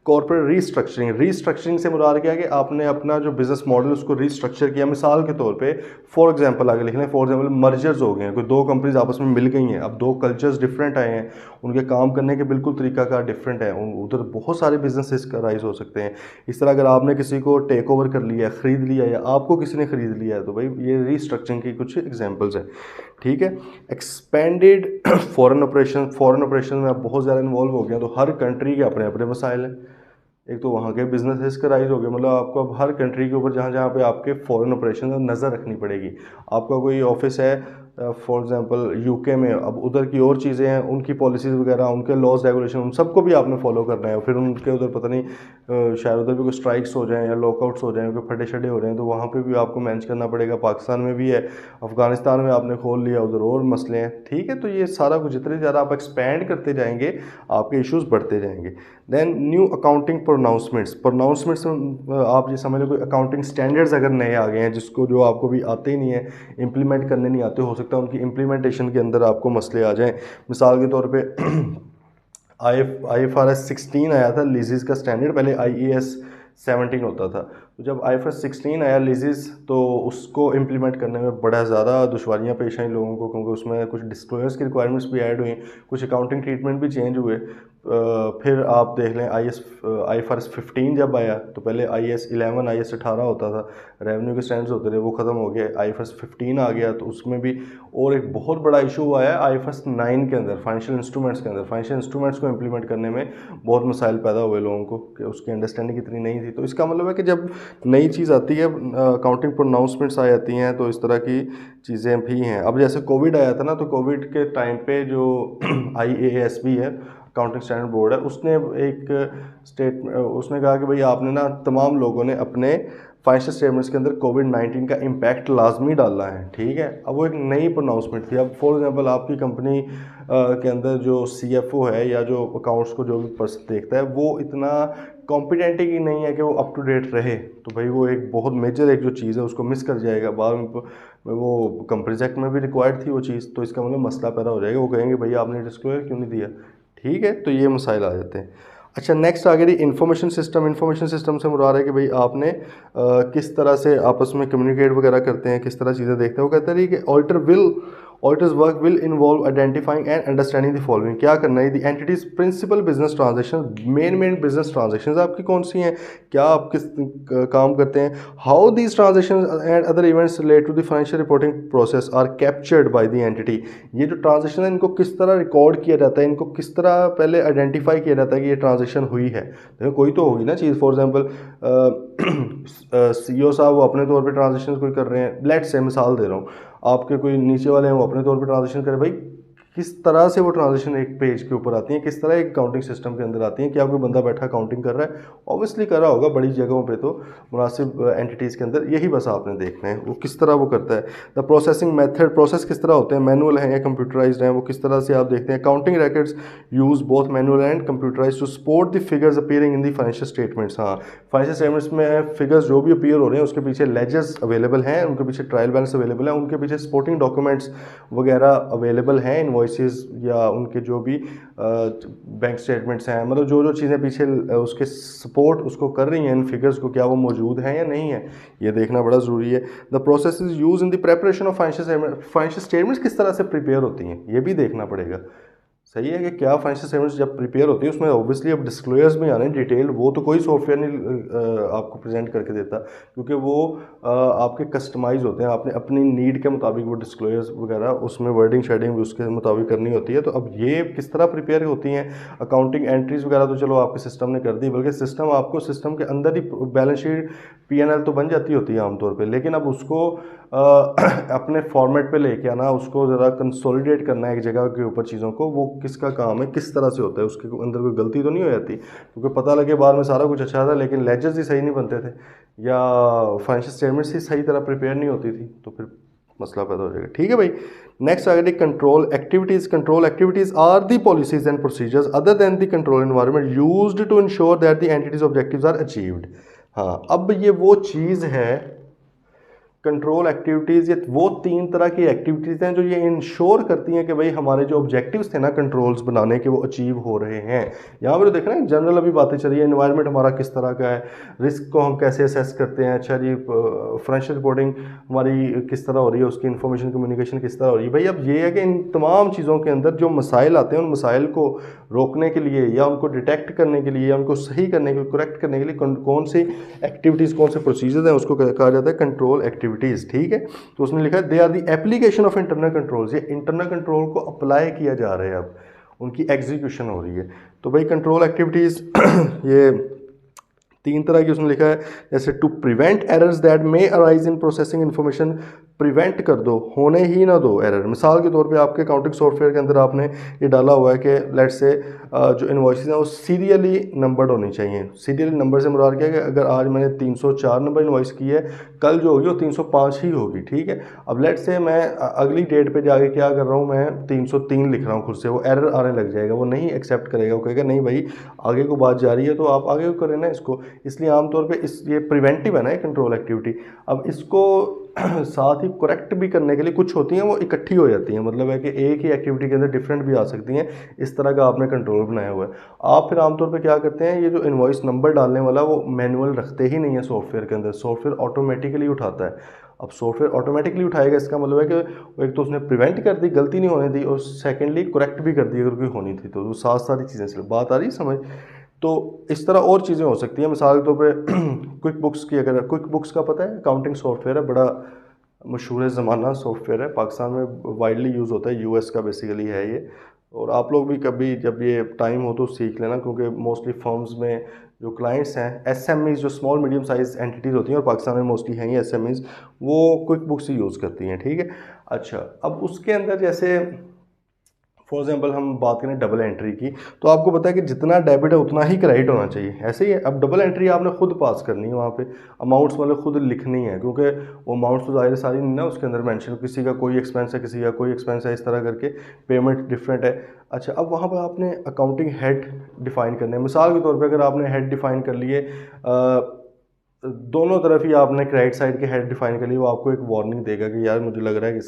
कॉर्पोरेट रीस्ट्रक्चरिंग, रीस्ट्रक्चरिंग से मुराद क्या है कि आपने अपना जो बिजनेस मॉडल उसको रीस्ट्रक्चर किया। मिसाल के तौर पे फॉर एग्जांपल आगे लिख लें, फॉर एग्जांपल मर्जर्स हो गए हैं, कोई दो कंपनीज आपस में मिल गई हैं, अब दो कल्चर्स डिफरेंट आए हैं, उनके काम करने के बिल्कुल तरीकाकार डिफरेंट है, उधर बहुत सारे बिजनेसेस का राइज हो सकते हैं। इस तरह अगर आपने किसी को टेक ओवर कर लिया, ख़रीद लिया, या आपको किसी ने ख़रीद लिया है, तो भाई ये रीस्ट्रक्चरिंग की कुछ एग्जांपल्स हैं, ठीक है। Expanded foreign operation, foreign operation में आप बहुत ज़्यादा इन्वॉल्व हो गए, तो हर कंट्री के अपने अपने मसाइल हैं। एक तो वहाँ के बिजनेस रिस्क राइज हो गए, मतलब आपको अब हर कंट्री के ऊपर जहाँ जहाँ पे आपके फॉरेन ऑपरेशन नज़र रखनी पड़ेगी। आपका कोई ऑफिस है फॉर एग्जांपल यूके में, अब उधर की और चीज़ें हैं, उनकी पॉलिसीज़ वगैरह, उनके लॉज रेगुलेशन, उन सबको भी आपने फॉलो करना है। फिर उनके उधर पता नहीं शायद उधर भी कोई स्ट्राइक्स हो जाएं या लॉकआउट्स हो जाएं, कोई फटे शटे हो रहे हैं, तो वहाँ पे भी आपको मैनेज करना पड़ेगा। पाकिस्तान में भी है, अफगानिस्तान में आपने खोल लिया, उधर और मसले हैं, ठीक है। तो ये सारा कुछ जितने ज़्यादा आप एक्सपैंड करते जाएंगे आपके इश्यूज़ बढ़ते जाएंगे। देन न्यू अकाउंटिंग प्रोनाउंसमेंट्स आप ये समझ लो कोई अकाउंटिंग स्टैंडर्ड्स अगर नए आ गए हैं जिसको जो आपको भी आते ही नहीं है, इंप्लीमेंट करने नहीं आते, हो सकता है उनकी इंप्लीमेंटेशन के अंदर आपको मसले आ जाएं। मिसाल के तौर पे IFRS 16 आया था लीजेस का स्टैंडर्ड, पहले IAS 17 होता था। तो जब IFRS 16 आया लीजेस, तो उसको इम्प्लीमेंट करने में बड़ा ज़्यादा दुश्वारियाँ पेश आई लोगों को, क्योंकि उसमें कुछ डिस्क्लोजर्स की रिक्वायरमेंट्स भी ऐड हुई, कुछ अकाउंटिंग ट्रीटमेंट भी चेंज हुए। फिर आप देख लें IFRS 15 जब आया तो पहले IAS 11 IAS 18 होता था, रेवेन्यू के स्टैंडर्ड्स होते थे, वो ख़त्म हो गया। IFRS 15 आ गया तो उसमें भी और एक बहुत बड़ा इशू आया IFRS 9 के अंदर, फाइनेंशियल इंस्ट्रूमेंट्स के अंदर। फाइनेंशियल इंस्ट्रूमेंट्स को इम्प्लीमेंट करने में बहुत मसाइल पैदा हुए लोगों को कि उसकी अंडरस्टैंडिंग इतनी नहीं थी। तो इसका मतलब है कि जब नई चीज़ आती है, अकाउंटिंग प्रोनाउंसमेंट्स आ जाती हैं, तो इस तरह की चीज़ें भी हैं। अब जैसे कोविड आया था ना, तो कोविड के टाइम पे जो IASB है, अकाउंटिंग स्टैंडर्ड बोर्ड है, उसने उसने कहा कि भाई आपने ना तमाम लोगों ने अपने फाइनेंशियल स्टेटमेंट्स के अंदर कोविड-19 का इम्पैक्ट लाजमी डालना है, ठीक है। अब वो एक नई प्रोनाउंसमेंट थी। अब फॉर एग्जांपल आपकी कंपनी के अंदर जो CFO है या जो अकाउंट्स को जो भी पर्सन देखता है, वो इतना कॉम्पिटेंट ही नहीं है कि वो अप टू डेट रहे, तो भाई वो एक बहुत मेजर एक जो चीज़ है उसको मिस कर जाएगा। बाद में वो कंपनीज एक्ट में भी रिक्वायर्ड थी वो चीज़, तो इसका मतलब मसला पैदा हो जाएगा। वो कहेंगे भैया आपने डिस्क्लोजर क्यों नहीं दिया, ठीक है। तो ये मसाइल आ जाते हैं। अच्छा, नेक्स्ट आ गई इंफॉर्मेशन सिस्टम। इंफॉर्मेशन सिस्टम से मुराद है कि भाई आपने किस तरह से आपस में कम्युनिकेट वगैरह करते हैं, किस तरह चीज़ें देखते हैं। वो कहते हैं कि auditors work will involve identifying and understanding the following. क्या करना है, the entity's principal business transaction, main business transaction आपकी कौन सी हैं, क्या आप किस काम करते हैं, how these transaction and other events relate to the financial reporting process are captured by the entity. ये जो ट्रांजेक्शन है इनको किस तरह रिकॉर्ड किया जाता है, इनको किस तरह पहले आइडेंटिफाई किया जाता है कि ये ट्रांजेक्शन हुई है। देखो कोई तो होगी ना चीज़, फॉर एग्जाम्पल CEO साहब वो अपने तौर पे ट्रांजेक्शन कोई कर रहे हैं, लेट्स से मिसाल दे रहा हूँ, आपके कोई नीचे वाले हैं वो अपने तौर पे ट्रांजेक्शन करें। भाई किस तरह से वो ट्रांजेक्शन एक पेज के ऊपर आती है, किस तरह एक अकाउंटिंग सिस्टम के अंदर आती है। क्या कोई बंदा बैठा अकाउंटिंग कर रहा है, ऑब्वियसली कर रहा होगा बड़ी जगहों पे, तो मुनासिब एंटिटीज़ के अंदर, यही बस आपने देखना है वो किस तरह वो करता है। द प्रोसेसिंग मेथड, प्रोसेस किस तरह होते हैं, मैनुअल हैं या कंप्यूटराइज्ड हैं, वो किस तरह से आप देखते हैं। Accounting records use both manual and computerised to support the figures appearing in the financial statements. हाँ, फाइनेंशियल स्टेटमेंट्स में फिगर्स जो भी अपीयर हो रहे हैं उसके पीछे लेजर्स अवेलेबल हैं, उनके पीछे ट्रायल बैलेंस अवेलेबल है, उनके पीछे सपोर्टिंग डॉक्यूमेंट्स वगैरह अवेलेबल हैं, इनवॉइसेस या उनके जो भी बैंक स्टेटमेंट्स हैं, मतलब जो जो चीज़ें पीछे उसके सपोर्ट उसको कर रही हैं इन फिगर्स को, क्या वो मौजूद हैं या नहीं है, ये देखना बड़ा ज़रूरी है। The process is use in the preparation of financial statements किस तरह से प्रिपेयर होती हैं, ये भी देखना पड़ेगा। सही है कि क्या फाइनेंशियल स्टेटमेंट्स जब प्रिपेयर होती है उसमें ऑब्वियसली अब डिस्क्लोजर्स भी आने डिटेल, वो तो कोई सॉफ्टवेयर नहीं आपको प्रेजेंट करके देता, क्योंकि वो आपके कस्टमाइज होते हैं, आपने अपनी नीड के मुताबिक वो डिस्क्लोजर्स वगैरह उसमें वर्डिंग शेडिंग भी उसके मुताबिक करनी होती है। तो अब ये किस तरह प्रिपेयर होती हैं, अकाउंटिंग एंट्रीज वगैरह तो चलो आपके सिस्टम ने कर दी, बल्कि सिस्टम आपको सिस्टम के अंदर ही बैलेंस शीट P&L तो बन जाती होती है आमतौर पर, लेकिन अब उसको अपने फॉर्मेट पे लेके आना, उसको ज़रा कंसोलिडेट करना है एक जगह के ऊपर चीज़ों को, वो किसका काम है, किस तरह से होता है, उसके अंदर कोई गलती तो नहीं हो जाती, क्योंकि पता लगे बाद में सारा कुछ अच्छा था लेकिन लेजर्स ही सही नहीं बनते थे या फाइनेंशियल स्टेटमेंट्स ही सही तरह प्रिपेयर नहीं होती थी, तो फिर मसला पैदा हो जाएगा। ठीक है भाई, नेक्स्ट आ गया control activities. Control activities are the policies and procedures other than the control environment used to ensure that the entity's objectives are achieved. हाँ, अब ये वो चीज़ है कंट्रोल एक्टिविटीज़, ये वो तीन तरह की एक्टिविटीज़ हैं जो ये इंश्योर करती हैं कि भाई हमारे जो ऑब्जेक्टिव्स थे ना कंट्रोल्स बनाने के, वो अचीव हो रहे हैं। यहाँ पर देखना जनरल अभी बातें चली है, एनवायरनमेंट हमारा किस तरह का है, रिस्क को हम कैसे असेस करते हैं, अच्छा जी फाइनेंशियल रिपोर्टिंग हमारी किस तरह हो रही है, उसकी इन्फॉर्मेशन कम्युनिकेशन किस तरह हो रही है। भाई अब ये है कि इन तमाम चीज़ों के अंदर जो मसाइल आते हैं, उन मसाइल को रोकने के लिए या उनको डिटेक्ट करने के लिए या उनको सही करने के लिए, करेक्ट करने के लिए कौन सी एक्टिविटीज़, कौन से प्रोसीजर्स हैं, उसको कहा जाता है कंट्रोल एक्टिविटीज़। ठीक है, तो उसने लिखा है they are the application of internal controls, ये इंटरनल कंट्रोल को अप्लाई किया जा रहा है, अब उनकी एग्जीक्यूशन हो रही है। तो भाई कंट्रोल एक्टिविटीज़ ये तीन तरह की उसने लिखा है, जैसे to prevent errors that may arise in processing information, prevent कर दो, होने ही ना दो एरर। मिसाल के तौर पे आपके अकाउंटिंग सॉफ्टवेयर के अंदर आपने ये डाला हुआ है कि लेट्स से जो इनवॉइसेस हैं वो सीरियली नंबर्ड होनी चाहिए। सीरियली नंबर से मुराद क्या है कि अगर आज मैंने 304 नंबर इनवॉइस की है, कल जो होगी वो 305 ही होगी। ठीक है, अब लेट्स से मैं अगली डेट पे जाके क्या कर रहा हूँ, मैं 303 लिख रहा हूँ खुद से, वो एरर आने लग जाएगा, वो नहीं एक्सेप्ट करेगा, वो कहेगा नहीं भाई आगे को बात जा रही है तो आप आगे को करें ना इसको। इसलिए आमतौर पर ये प्रिवेंटिव है ना कंट्रोल एक्टिविटी। अब इसको साथ ही करेक्ट भी करने के लिए कुछ होती हैं वो इकट्ठी हो जाती हैं, मतलब है कि एक ही एक्टिविटी के अंदर डिफरेंट भी आ सकती हैं। इस तरह का आपने कंट्रोल बनाया हुआ है। आप फिर आमतौर पे क्या करते हैं, ये जो इनवॉइस नंबर डालने वाला वो मैनुअल रखते ही नहीं है सॉफ्टवेयर के अंदर, सॉफ्टवेयर ऑटोमेटिकली उठाता है। अब सॉफ्टवेयर ऑटोमेटिकली उठाएगा, इसका मतलब है कि एक तो उसने प्रिवेंट कर दी, गलती नहीं होने दी, और सेकेंडली करेक्ट भी कर दी अगर कोई होनी थी तो। वो साथ सारी चीज़ें से बात आ रही समझ। तो इस तरह और चीज़ें हो सकती हैं, मिसाल के तौर पे क्विक बुक्स की, अगर क्विक बुक्स का पता है अकाउंटिंग सॉफ्टवेयर है, बड़ा मशहूर ज़माना सॉफ्टवेयर है, पाकिस्तान में वाइडली यूज़ होता है, यूएस का बेसिकली है ये। और आप लोग भी कभी जब ये टाइम हो तो सीख लेना, क्योंकि मोस्टली फर्म्स में जो क्लाइंट्स हैं, एसएमईज जो स्मॉल मीडियम साइज एंटिटीज़ होती हैं, और पाकिस्तान में मोस्टली हैं ही एसएमईज, वो क्विक बुक्स ही यूज़ करती हैं, ठीक है। अच्छा, अब उसके अंदर जैसे फॉर एग्जाम्पल हम बात करें डबल एंट्री की, तो आपको पता है कि जितना डेबिट है उतना ही क्रेडिट होना चाहिए, ऐसे ही है। अब डबल एंट्री आपने खुद पास करनी है, वहाँ पे अमाउंट्स मतलब खुद लिखनी है, क्योंकि वो अमाउंट्स तो ज़ाहिर सारी नहीं ना उसके अंदर मेंशन, किसी का कोई एक्सपेंस है, किसी का कोई एक्सपेंस है, इस तरह करके पेमेंट डिफरेंट है। अच्छा, अब वहाँ पर आपने अकाउंटिंग हेड डिफ़ाइन करने हैं। मिसाल के तौर पर अगर आपने हेड डिफ़ाइन कर लिए, दोनों तरफ ही आपने क्रेडिट साइड के हेड डिफाइन कर लिए, वो आपको एक वार्निंग देगा कि यार मुझे लग रहा है कि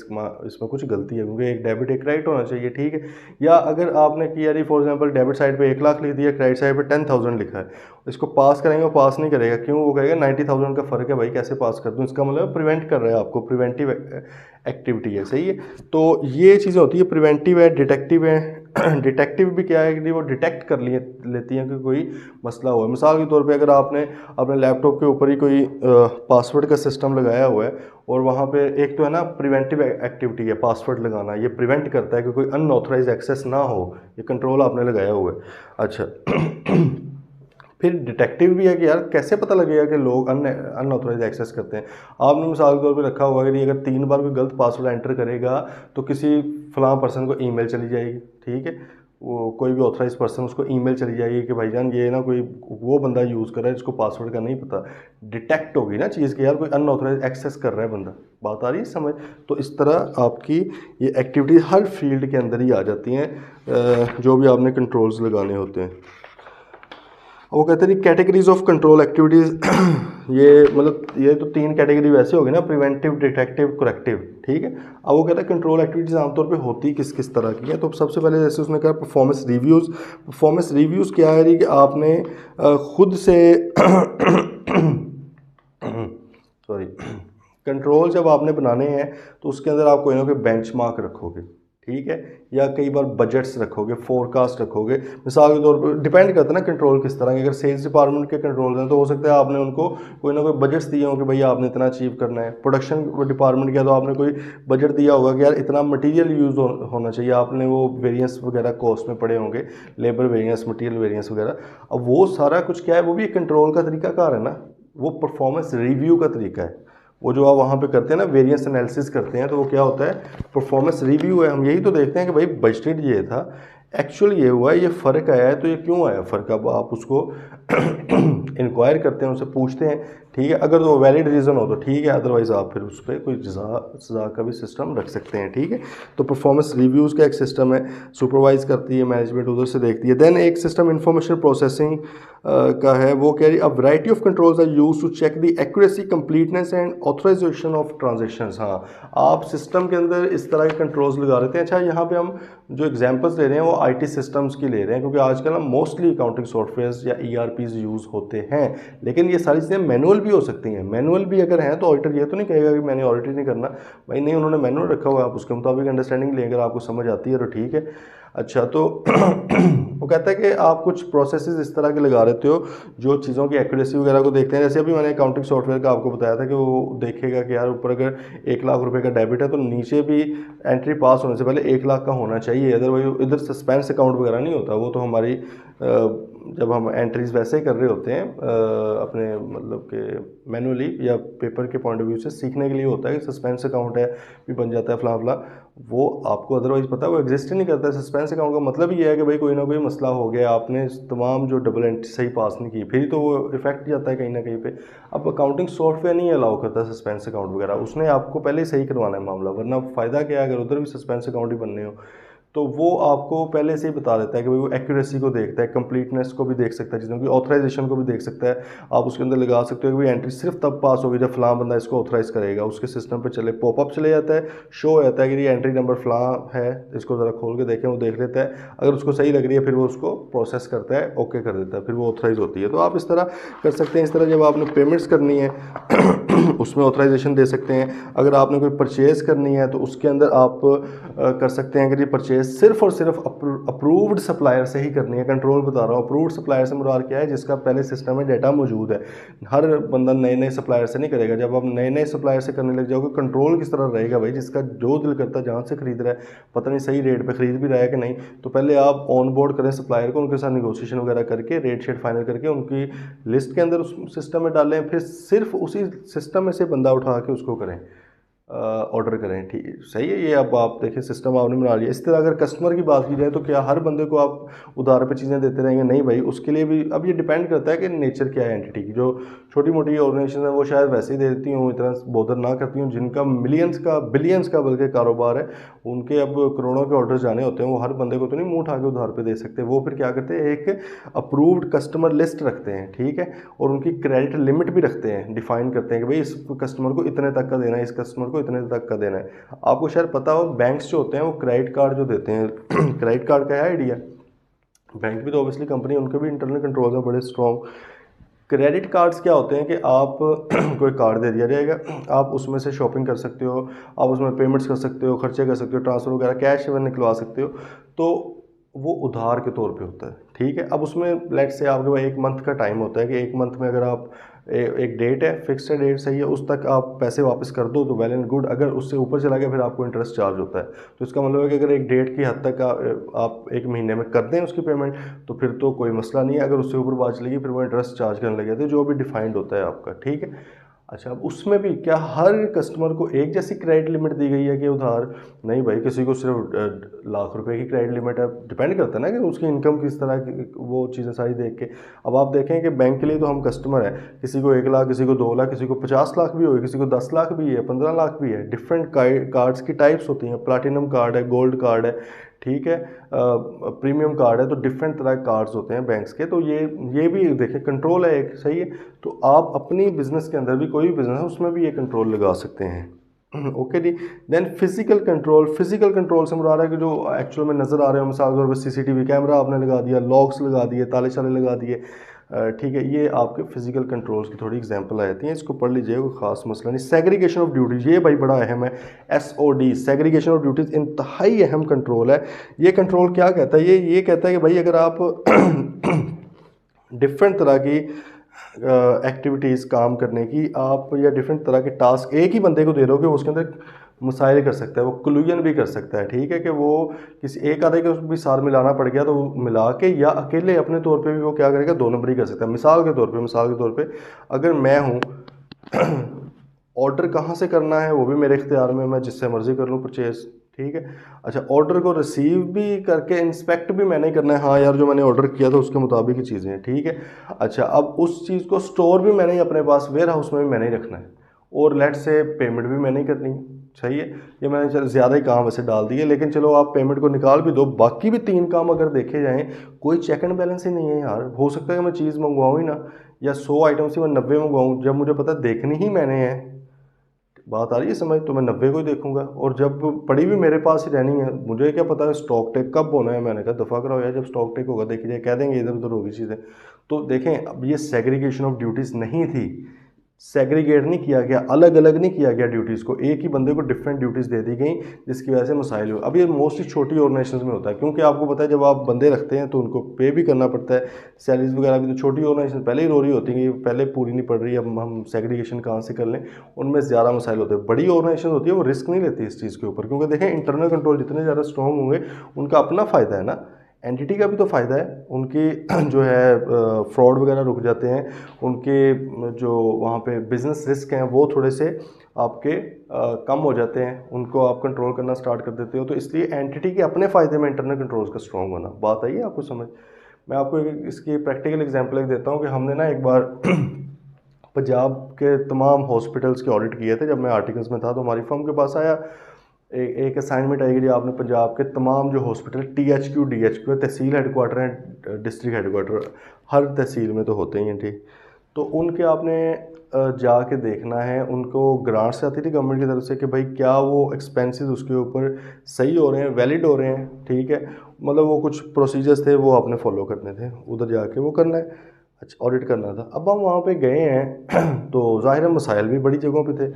इसमें कुछ गलती है, क्योंकि एक डेबिट एक क्रेडिट होना चाहिए, ठीक है। या अगर आपने किया यार फॉर एग्जांपल डेबिट साइड पे 1 लाख लिख दिया, क्रेडिट साइड पे 10,000 लिखा है, इसको पास करेंगे, वो पास नहीं करेगा, क्यों? वो कहेगा 90,000 का फ़र्क है भाई, कैसे पास कर दूँ? इसका मतलब प्रिवेंट कर रहा है आपको, प्रिवेंटिव एक्टिविटी है, सही है। तो ये चीज़ें होती है, प्रिवेंटिव है, डिटेक्टिव है। डिटेक्टिव भी क्या है कि वो डिटेक्ट कर लिए लेती हैं कि कोई मसला हुआ है। मिसाल के तौर पे अगर आपने अपने लैपटॉप के ऊपर ही कोई पासवर्ड का सिस्टम लगाया हुआ है, और वहाँ पे एक तो है ना प्रिवेंटिव एक्टिविटी है पासवर्ड लगाना, ये प्रिवेंट करता है कि कोई अनऑथराइज एक्सेस ना हो, ये कंट्रोल आपने लगाया हुआ है। अच्छा फिर डिटेक्टिव भी है कि यार कैसे पता लगेगा कि लोग अनऑथराइज एक्सेस करते हैं। आपने मिसाल के तौर पे रखा होगा कि अगर 3 बार कोई गलत पासवर्ड एंटर करेगा तो किसी फलां पर्सन को ईमेल चली जाएगी, ठीक है। वो कोई भी ऑथराइज पर्सन, उसको ईमेल चली जाएगी कि भाईजान ये ना कोई वो बंदा यूज़ कर रहा है जिसको पासवर्ड का नहीं पता। डिटेक्ट होगी ना चीज़ कि यार कोई अनऑथराइज एक्सेस कर रहा है बंदा। बात आ रही है समझ। तो इस तरह आपकी ये एक्टिविटी हर फील्ड के अंदर ही आ जाती हैं, जो भी आपने कंट्रोल्स लगाने होते हैं। वो कहते हैं कैटेगरीज ऑफ कंट्रोल एक्टिविटीज़। ये मतलब ये तो 3 कैटेगरी वैसे होगी ना, प्रिवेंटिव, डिटेक्टिव, करेक्टिव, ठीक है। अब वो कहता है कंट्रोल एक्टिविटीज़ आमतौर पे होती किस किस तरह की हैं। तो सबसे पहले जैसे उसने कहा परफॉर्मेंस रिव्यूज़। परफॉर्मेंस रिव्यूज़ क्या है कि आपने खुद से सॉरी कंट्रोल जब आपने बनाने हैं तो उसके अंदर आप कोई ना कोई बेंचमार्क रखोगे, ठीक है, या कई बार बजट्स रखोगे, फोरकास्ट रखोगे। मिसाल के तौर पर डिपेंड करता है ना कंट्रोल किस तरह के। अगर सेल्स डिपार्टमेंट के कंट्रोल हैं तो हो सकता है आपने उनको कोई ना कोई बजट्स दिए हों कि भाई आपने इतना अचीव करना है। प्रोडक्शन डिपार्टमेंट का तो आपने कोई बजट दिया होगा कि यार इतना मटेरियल यूज़ होना चाहिए, आपने वो वेरिएंस वगैरह कॉस्ट में पड़े होंगे, लेबर वेरिएंस, मटीरियल वेरिएंस वगैरह। अब वो सारा कुछ क्या है, वो भी एक कंट्रोल का तरीकाकार है ना, वो परफॉर्मेंस रिव्यू का तरीका है। वो जो आप वहाँ पे करते हैं ना वेरिएंस एनालिसिस करते हैं, तो वो क्या होता है, परफॉर्मेंस रिव्यू है। हम यही तो देखते हैं कि भाई बजटेड ये था, एक्चुअल ये हुआ है, ये फ़र्क आया है, तो ये क्यों आया फ़र्क। अब आप उसको इंक्वायर करते हैं, उनसे पूछते हैं, ठीक है। अगर वो वैलिड रीज़न हो तो ठीक है, अदरवाइज़ आप फिर उस पर कोई सज़ा का भी सिस्टम रख सकते हैं, ठीक है। तो परफॉर्मेंस रिव्यूज़ का एक सिस्टम है, सुपरवाइज करती है मैनेजमेंट, उधर से देखती है। देन एक सिस्टम इंफॉर्मेशन प्रोसेसिंग का है, वो कह रही है अब variety of controls are use to check the accuracy, completeness and authorisation of transactions. हाँ, आप सिस्टम के अंदर इस तरह के कंट्रोल्स लगा रहे थे। अच्छा, यहाँ पे हम जो एग्जांपल्स ले रहे हैं वो आईटी सिस्टम्स की ले रहे हैं, क्योंकि आजकल हम मोस्टली अकाउंटिंग सॉफ्टवेयर्स या ईआरपीज यूज़ होते हैं, लेकिन ये सारी चीज़ें मैनुअल भी हो सकती हैं। मैनुअल भी अगर हैं तो ऑडिटर ये तो नहीं कहेगा कि मैंने ऑडिट नहीं करना भाई, नहीं, उन्होंने मैनुअल रखा हुआ है, आप उसके मुताबिक अंडरस्टैंडिंग लें, अगर आपको समझ आती है तो ठीक है। अच्छा, तो वो कहता है कि आप कुछ प्रोसेसेस इस तरह के लगा रहते हो जो चीज़ों की एक्यूरेसी वगैरह को देखते हैं। जैसे अभी मैंने अकाउंटिंग सॉफ्टवेयर का आपको बताया था कि वो देखेगा कि यार ऊपर अगर 1 लाख रुपए का डेबिट है तो नीचे भी एंट्री पास होने से पहले 1 लाख का होना चाहिए, अदरवाइज इधर सस्पेंस अकाउंट वगैरह नहीं होता। वो तो हमारी जब हम एंट्रीज वैसे ही कर रहे होते हैं अपने मतलब के मैनुअली या पेपर के पॉइंट ऑफ व्यू से सीखने के लिए होता है कि सस्पेंस अकाउंट है भी बन जाता है फला फला, वो आपको अदरवाइज पता है वो एग्जिस्ट ही नहीं करता है। सस्पेंस अकाउंट का मतलब ये है कि भाई कोई ना कोई मसला हो गया, आपने तमाम जो डबल एंट्री सही पास नहीं की, फिर तो वो इफेक्ट जाता है कहीं ना कहीं पे। अब अकाउंटिंग सॉफ्टवेयर नहीं अलाउ करता सस्पेंस अकाउंट वगैरह, उसने आपको पहले ही सही करवाना है मामला, वरना फ़ायदा क्या है अगर उधर भी सस्पेंस अकाउंट ही बनने हो। तो वो आपको पहले से ही बता देता है कि भाई वो एक्यूरेसी को देखता है, कंप्लीटनेस को भी देख सकता है, चीज़ों की ऑथराइजेशन को भी देख सकता है। आप उसके अंदर लगा सकते हो कि भाई एंट्री सिर्फ तब पास होगी जब फलां बंदा इसको ऑथराइज़ करेगा, उसके सिस्टम पे चले पॉपअप चले जाता है, शो हो जाता है कि ये एंट्री नंबर फलां है, इसको ज़रा खोल के देखें, वो देख लेता है, अगर उसको सही लग रही है फिर वो उसको प्रोसेस करता है, ओके कर देता है, फिर वो ऑथराइज़ होती है। तो आप इस तरह कर सकते हैं। इस तरह जब आपने पेमेंट्स करनी है उसमें ऑथराइजेशन दे सकते हैं। अगर आपने कोई परचेज़ करनी है तो उसके अंदर आप कर सकते हैं कि ये परचेज़ सिर्फ और सिर्फ अप्रूव्ड सप्लायर से ही करनी है। कंट्रोल बता रहा हूँ, अप्रूव्ड सप्लायर से मुराद क्या है, जिसका पहले सिस्टम में डाटा मौजूद है। हर बंदा नए नए सप्लायर से नहीं करेगा। जब आप नए नए सप्लायर से करने लग जाओगे, कंट्रोल किस तरह रहेगा भाई, जिसका जो दिल करता है जहाँ से खरीद रहा है, पता नहीं सही रेट पर खरीद भी रहा है कि नहीं, तो पहले आप ऑन बोर्ड करें सप्लायर को, उनके साथ निगोशिएशन वगैरह करके रेट शेट फाइनल करके उनकी लिस्ट के अंदर उस सिस्टम में डालें, फिर सिर्फ उसी सिस्टम में से बंदा उठा के उसको करें, ऑर्डर करें। ठीक सही है। ये अब आप देखिए सिस्टम आपने बना लिया। इस तरह अगर कस्टमर की बात की जाए तो क्या हर बंदे को आप उधार पे चीज़ें देते रहेंगे? नहीं भाई, उसके लिए भी अब ये डिपेंड करता है कि नेचर क्या है एंटिटी की। जो छोटी मोटी ऑर्गेनाइजेशन है वो शायद वैसे ही दे देती हूँ, इतना बॉदर ना करती हूँ। जिनका मिलियंस का बिलियंस का बल्कि कारोबार है, उनके अब करोड़ों के ऑर्डर जाने होते हैं, वो हर बंदे को तो नहीं मुँह उठा के उधार पे दे सकते। वो फिर क्या करते हैं, एक अप्रूव्ड कस्टमर लिस्ट रखते हैं, ठीक है, और उनकी क्रेडिट लिमिट भी रखते हैं, डिफाइन करते हैं कि भाई इस कस्टमर को इतने तक का देना है, इस कस्टमर को इतने तक का देना है। आपको शायद पता हो, बैंक्स जो होते हैं वो क्रेडिट कार्ड जो देते हैं क्रेडिट कार्ड का है आइडिया? बैंक भी तो ऑब्वियसली कंपनी, उनके भी इंटरनल कंट्रोल हैं बड़े स्ट्रॉन्ग। क्रेडिट कार्ड्स क्या होते हैं कि आप कोई कार्ड दे दिया जाएगा, आप उसमें से शॉपिंग कर सकते हो, आप उसमें पेमेंट्स कर सकते हो, खर्चे कर सकते हो, ट्रांसफ़र वगैरह कैश में निकलवा सकते हो। तो वो उधार के तौर पे होता है, ठीक है। अब उसमें लेट से आपके पास 1 मंथ का टाइम होता है कि 1 मंथ में अगर आप एक डेट है, फिक्स्ड डेट सही है, उस तक आप पैसे वापस कर दो तो वेल एंड गुड। अगर उससे ऊपर चला गया फिर आपको इंटरेस्ट चार्ज होता है। तो इसका मतलब है कि अगर एक डेट की हद तक आप 1 महीने में कर दें उसकी पेमेंट तो फिर तो कोई मसला नहीं है। अगर उससे ऊपर बात चलेगी फिर वो इंटरेस्ट चार्ज करने लगे थे, जो भी डिफाइंड होता है आपका, ठीक है। अच्छा, अब उसमें भी क्या हर कस्टमर को एक जैसी क्रेडिट लिमिट दी गई है कि उधार? नहीं भाई, किसी को सिर्फ लाख रुपए की क्रेडिट लिमिट है। डिपेंड करता है ना कि उसकी इनकम किस तरह की, वो चीज़ें सारी देख के। अब आप देखें कि बैंक के लिए तो हम कस्टमर हैं, किसी को 1 लाख, किसी को 2 लाख, किसी को 50 लाख भी हो, किसी को 10 लाख भी है, 15 लाख भी है। डिफरेंट कार्ड्स की टाइप्स होती हैं, प्लैटिनम कार्ड है, गोल्ड कार्ड है, ठीक है, प्रीमियम कार्ड है। तो डिफरेंट तरह के कार्ड्स होते हैं बैंक्स के। तो ये भी देखिए कंट्रोल है एक, सही है। तो आप अपनी बिजनेस के अंदर भी, कोई भी बिजनेस है उसमें भी ये कंट्रोल लगा सकते हैं। ओके जी। Then physical control. Physical control से मुराद है कि जो एक्चुअल में नज़र आ रहे हो, मिसाल के तौर पर सीसीटीवी कैमरा आपने लगा दिया, लॉक्स लगा दिए, ताले शाले लगा दिए, ठीक है, ये आपके फिजिकल कंट्रोल्स की थोड़ी एग्जांपल आ जाती हैं। इसको पढ़ लीजिए, कोई खास मसला नहीं। सेग्रीगेशन ऑफ ड्यूटीज़, ये भाई बड़ा अहम है। SOD, सेग्रीगेशन ऑफ ड्यूटीज़, इंतहाई अहम कंट्रोल है। ये कंट्रोल क्या कहता है, ये कहता है कि भाई अगर आप डिफरेंट तरह की एक्टिविटीज़ काम करने की आप, या डिफरेंट तरह के टास्क एक ही बंदे को दे रहे हो कि उसके अंदर मसाइल कर सकता है, वो क्लूजन भी कर सकता है, ठीक है, कि वो किसी एक आधे के उसको भी सार मिलाना पड़ गया तो वो मिला के, या अकेले अपने तौर पे भी वो क्या करेगा, 2 नंबर ही कर सकता है। मिसाल के तौर पे अगर मैं हूँ ऑर्डर कहाँ से करना है वो भी मेरे इख्तियार में, मैं जिससे मर्जी कर लूँ परचेज़, ठीक है। अच्छा, ऑर्डर को रिसीव भी करके इंस्पेक्ट भी मैंने ही करना है, हाँ यार जो मैंने ऑर्डर किया था उसके मुताबिक ही चीज़ें हैं, ठीक है। अच्छा, अब उस चीज़ को स्टोर भी मैंने ही अपने पास, वेयर हाउस में भी मैंने ही रखना है, और लेट से पेमेंट भी मैंने ही करनी है, सही है। ये मैंने चलो ज़्यादा ही काम वैसे डाल दिए, लेकिन चलो आप पेमेंट को निकाल भी दो, बाकी भी 3 काम अगर देखे जाएँ, कोई चेक एंड बैलेंस ही नहीं है यार। हो सकता है कि मैं चीज़ मंगवाऊँ ही ना, या 100 आइटम से मैं 90 मंगवाऊँ, जब मुझे पता देखनी ही मैंने है, बात आ रही है समझ, तो मैं 90 को ही देखूंगा, और जब पड़ी भी मेरे पास ही रहनी है, मुझे क्या पता है स्टॉक टेक कब होना है। मैंने कहा दफ़ा कराओ यार, जब स्टॉक टेक होगा देखी जाए, कह देंगे इधर उधर होगी चीज़ें। तो देखें, अब ये सेग्रीगेशन ऑफ ड्यूटीज़ नहीं थी, सेग्रीगेट नहीं किया गया, अलग अलग नहीं किया गया ड्यूटीज़ को, एक ही बंदे को डिफरेंट ड्यूटीज़ दे दी गई, जिसकी वजह से मसाइल हुए। अब ये मोस्टली छोटी ऑर्गेनाइजेशंस में होता है, क्योंकि आपको पता है जब आप बंदे रखते हैं तो उनको पे भी करना पड़ता है, सैलरीज वगैरह भी। तो छोटी ऑर्गेनाइजेशन पहले ही रो रही होती है कि पहले पूरी नहीं पड़ रही, अब हम सेग्रीगेशन कहाँ से कर लें, उनमें ज़्यादा मसाइल होते हैं। बड़ी ऑर्गेनाइजेशन होती है वो रिस्क नहीं लेती इस चीज़ के ऊपर, क्योंकि देखें इंटरनल कंट्रोल जितने ज़्यादा स्ट्रॉन्ग होंगे उनका अपना फ़ायदा है ना, एंटिटी का भी तो फ़ायदा है, उनकी जो है फ्रॉड वगैरह रुक जाते हैं, उनके जो वहाँ पे बिजनेस रिस्क हैं वो थोड़े से आपके कम हो जाते हैं, उनको आप कंट्रोल करना स्टार्ट कर देते हो। तो इसलिए एंटिटी के अपने फ़ायदे में इंटरनल कंट्रोल्स का स्ट्रॉन्ग होना। बात आई है आपको समझ? मैं आपको इसकी प्रैक्टिकल एग्जांपल एक देता हूँ कि हमने ना एक बार पंजाब के तमाम हॉस्पिटल्स के ऑडिट किए थे। जब मैं आर्टिकल्स में था तो हमारी फर्म के पास आया एक असाइनमेंट आएगी जी, आपने पंजाब के तमाम जो हॉस्पिटल THQ DHQ है, तहसील हेडक्वार्टर हैं, डिस्ट्रिक्ट हेडक्वार्टर, हर तहसील में तो होते ही हैं, ठीक। तो उनके आपने जाके देखना है, उनको ग्रांट से आती थी गवर्नमेंट की तरफ से कि भाई क्या वो एक्सपेंसेस उसके ऊपर सही हो रहे हैं, वैलिड हो रहे हैं, ठीक है। मतलब वो कुछ प्रोसीजर्स थे वो आपने फॉलो करने थे, उधर जाके वो करना है। अच्छा, ऑडिट करना था। अब हम वहाँ पे गए हैं तो ज़ाहिर है मसाइल भी बड़ी जगहों पे थे।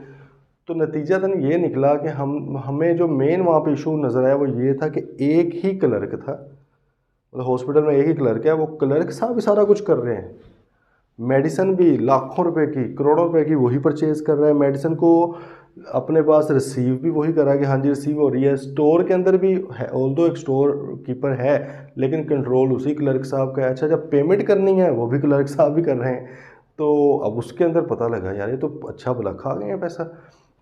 तो नतीजतन ये निकला कि हमें जो मेन वहाँ पे इशू नज़र आया वो ये था कि एक ही क्लर्क था, मतलब हॉस्पिटल में एक ही क्लर्क है, वो क्लर्क साहब भी सारा कुछ कर रहे हैं। मेडिसिन भी लाखों रुपए की, करोड़ों रुपए की वही परचेज़ कर रहा है, मेडिसिन को अपने पास रिसीव भी वही कर रहा है कि हाँ जी रिसीव हो रही है। स्टोर के अंदर भी है, ऑल्दो एक स्टोर कीपर है, लेकिन कंट्रोल उसी क्लर्क साहब का है। अच्छा, जब पेमेंट करनी है वो भी क्लर्क साहब भी कर रहे हैं। तो अब उसके अंदर पता लगा यार ये तो अच्छा भला खा गए हैं पैसा।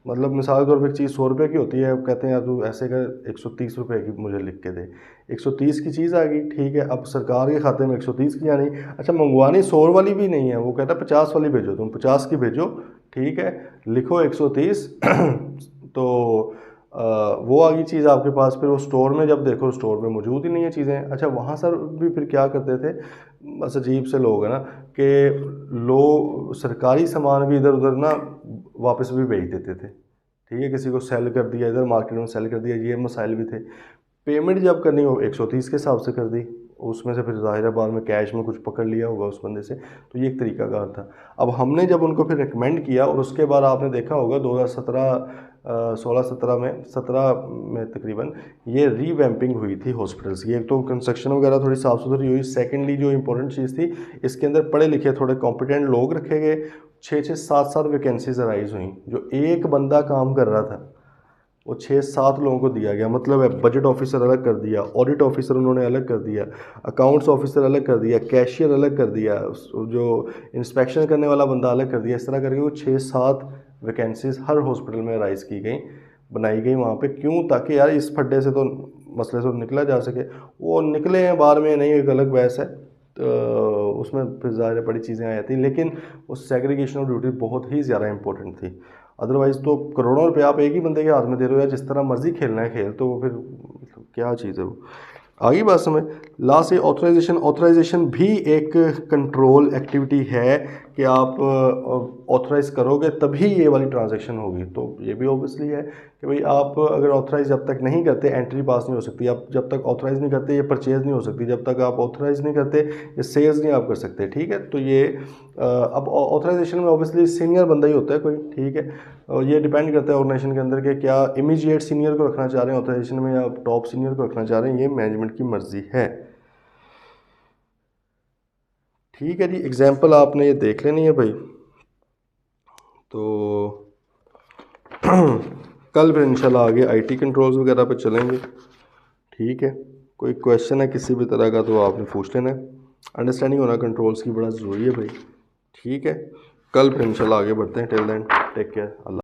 मतलब मिसाल के तौर पे एक चीज़ 100 रुपये की होती है, अब कहते हैं यार तू ऐसे कर 130 रुपये की मुझे लिख के दे। 130 की चीज़ आ गई, ठीक है, अब सरकार के खाते में 130 की आनी। अच्छा, मंगवानी 100 वाली भी नहीं है, वो कहता है 50 वाली भेजो, तुम 50 की भेजो, ठीक है, लिखो 130 तो वो आ गई चीज़ आपके पास। फिर वो स्टोर में जब देखो स्टोर में मौजूद ही नहीं है चीज़ें। अच्छा, वहाँ सर भी फिर क्या करते थे, बस अजीब से लोग हैं ना, कि लोग सरकारी सामान भी इधर उधर ना वापस भी भेज देते थे, ठीक है, किसी को सेल कर दिया, इधर मार्केट में सेल कर दिया, ये मसाइल भी थे। पेमेंट जब करनी हो 130 के हिसाब से कर दी, उसमें से फिर ज़ाहिर है बाद में कैश में कुछ पकड़ लिया होगा उस बंदे से, तो ये एक तरीकाकार था। अब हमने जब उनको फिर रिकमेंड किया और उसके बाद आपने देखा होगा 2017 16-17 में 17 में तकरीबन ये रीवैम्पिंग हुई थी हॉस्पिटल्स की। एक तो कंस्ट्रक्शन वगैरह थोड़ी साफ़ सुथरी हुई, सेकेंडली जो इंपॉर्टेंट चीज़ थी, इसके अंदर पढ़े लिखे थोड़े कॉम्पिटेंट लोग रखे गए। 6-6 7-7 वैकेंसीज अराइज हुई, जो एक बंदा काम कर रहा था वो 6-7 लोगों को दिया गया। मतलब है बजट ऑफिसर अलग कर दिया, ऑडिट ऑफिसर उन्होंने अलग कर दिया, अकाउंट्स ऑफिसर अलग कर दिया, कैशियर अलग कर दिया, जो इंस्पेक्शन करने वाला बंदा अलग कर दिया। इस तरह करके वो 6-7 वैकेंसीज हर हॉस्पिटल में राइज की गई, बनाई गई वहाँ पे। क्यों? ताकि यार इस फड्डे से तो मसले से निकला जा सके। वो निकले हैं बाहर में, नहीं, एक अलग बहस है, तो उसमें फिर ज़्यादा बड़ी चीज़ें आ जाती, लेकिन उस सेग्रीगेशन ऑफ ड्यूटी बहुत ही ज़्यादा इंपॉर्टेंट थी। अदरवाइज़ तो करोड़ों रुपए आप एक ही बंदे के हाथ में दे रहे हो, या जिस तरह मर्जी खेलना है खेल, तो वो फिर क्या चीज़ है वो। आगे बात समझ। लास्ट है ऑथराइजेशन। ऑथराइजेशन भी एक कंट्रोल एक्टिविटी है कि आप ऑथराइज़ करोगे तभी ये वाली ट्रांजैक्शन होगी। तो ये भी ऑब्वियसली है कि भाई आप अगर ऑथराइज़ जब तक नहीं करते एंट्री पास नहीं हो सकती, आप जब तक ऑथराइज़ नहीं करते ये परचेज़ नहीं हो सकती, जब तक आप ऑथराइज़ नहीं करते ये सेल्स नहीं आप कर सकते, ठीक है। तो ये अब ऑथराइजेशन में ऑब्वियसली सीनियर बंदा ही होता है कोई, ठीक है, और ये डिपेंड करता है ऑर्गेनाइजेशन के अंदर के क्या इमीडिएट सीनियर को रखना चाह रहे हैं ऑथराइजेशन में या टॉप सीनियर को रखना चाह रहे हैं, ये मैनेजमेंट की मर्जी है, ठीक है जी। एग्जाम्पल आपने ये देख लेनी है भाई। तो कल फिर इंशाल्लाह आगे IT कंट्रोल्स वगैरह पे चलेंगे, ठीक है। कोई क्वेश्चन है किसी भी तरह का तो आपने पूछ लेना है। अंडरस्टैंडिंग होना कंट्रोल्स की बड़ा ज़रूरी है भाई, ठीक है। कल फिर इंशाल्लाह आगे बढ़ते हैं। टिल देन टेक केयर, अल्लाह।